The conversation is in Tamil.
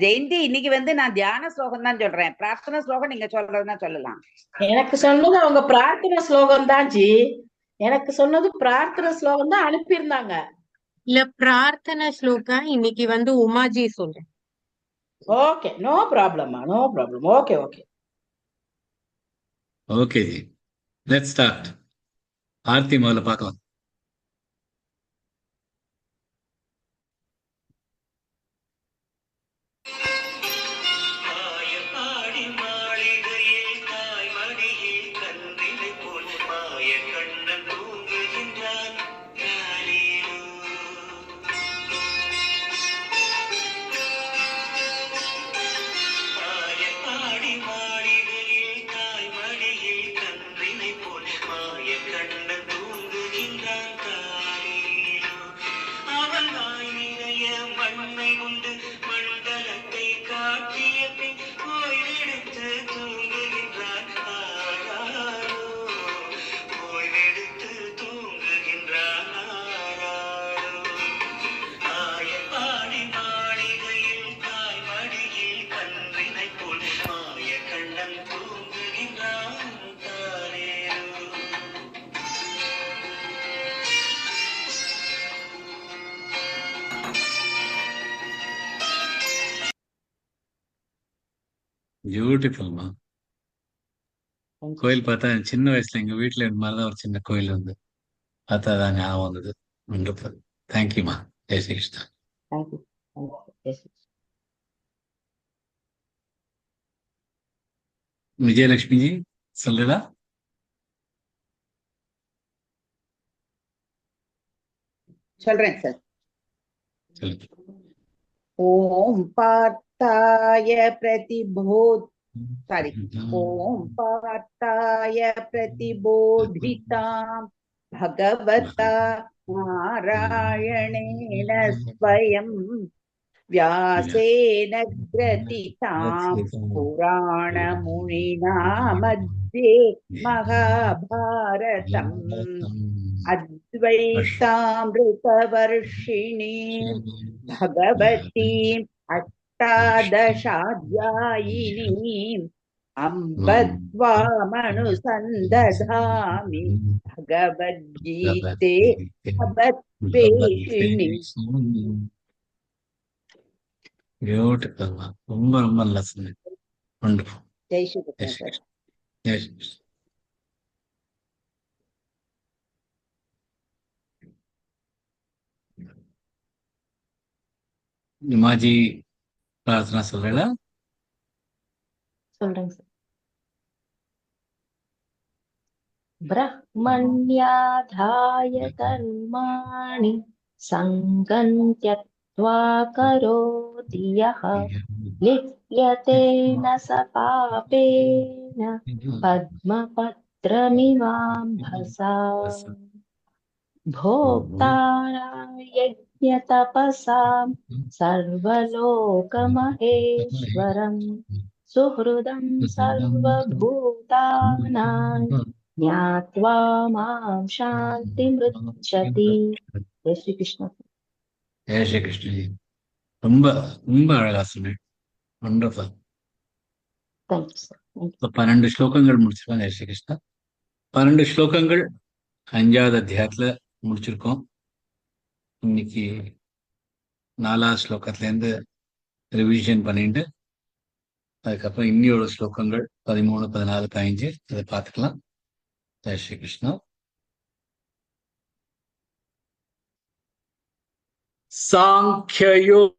ஜெயந்தி, இன்னைக்கு நான் தியான ஸ்லோகம் தான் சொல்றேன். பிரார்த்தனை ஸ்லோகம் நீங்க சொல்றதுன்னா சொல்லலாம். எனக்கு சொன்னது அவங்க பிரார்த்தனை ஸ்லோகம் தான் ஜி. எனக்கு சொன்னது பிரார்த்தனை ஸ்லோகம் தான் அனுப்பியிருந்தாங்க. இல்ல, பிரார்த்தனை ஸ்லோகம் இன்னைக்கு உமாஜி சொல்றேன். Okay, no problem, no problem. Okay okay okay G, let's start. Aarthi முதல்ல பார்க்கலாம். பியூட்டிஃபுல்மா. கோயில் பார்த்தா சின்ன வயசுல எங்க வீட்டுல இந்த மாதிரிதான் ஒரு சின்ன கோயில் இருந்து பார்த்தா தான் ஞாபகம் வந்தது. வண்டர்ஃபுல். தேங்க்யூமா. ஜெய் ஸ்ரீ கிருஷ்ணா. தேங்க்யூ. விஜயலட்சுமி ஜி சொல்லுடா. சொல்றேன் சார். சொல்லுங்க. ஓம் பார்த்தாய பிரதிபோத் சாரி ஓம் பார்த்தாய பிரதிபோதிதாம் பகவதா நாராயணேன ஸ்வயம் व्यासेन ग्रथितां पुराणमुनिना मध्ये महाभारतम् अद्वैतामृतवर्षिणीं भगवतीम् अष्टादशाध्यायिनीम् अम्ब त्वामनुसन्दधामि भगवद्गीते भगवद्वेषिणि. பியூட்டிஃபுல்மா. ரொம்ப ரொம்ப நல்லா சொன்னீங்க. வண்டர்ஃபுல். ஜெய் ஸ்ரீ கிருஷ்ணா. ஜெய் ஸ்ரீ கிருஷ்ணா. உமாஜி பிரார்த்தனா சொல்றேடா. சொல்றேங்க சார். ब्रह्मण्याधाय कर्माणि सङ्गं त्यक्त्वा करोति यः लिप्यते न स पापेन पद्मपत्रमिवाम्भसा भोक्तारं यज्ञतपसां सर्वलोकमहेश्वरं सुहृदं सर्वभूतानां ज्ञात्वा मां शान्तिमृच्छति. जय श्री कृष्ण. ஜெய் ஸ்ரீ கிருஷ்ண ஜி. ரொம்ப ரொம்ப அழகா சொன்னேன். வண்டர்ஃபுல். Thank you sir. 12 ஸ்லோகங்கள் முடிச்சிருக்கோம். ஜெய் ஸ்ரீ கிருஷ்ணா. 12 ஸ்லோகங்கள் 5வது அத்தியாயத்துல முடிச்சிருக்கோம். இன்னைக்கு 4வது ஸ்லோகத்துல இருந்து ரிவிஷன் பண்ணிட்டு அதுக்கப்புறம் இன்னியோட ஸ்லோகங்கள் 13, 14, 15 அதை பார்த்துக்கலாம். ஜெய் ஸ்ரீ கிருஷ்ணா. சாங்கிய யோக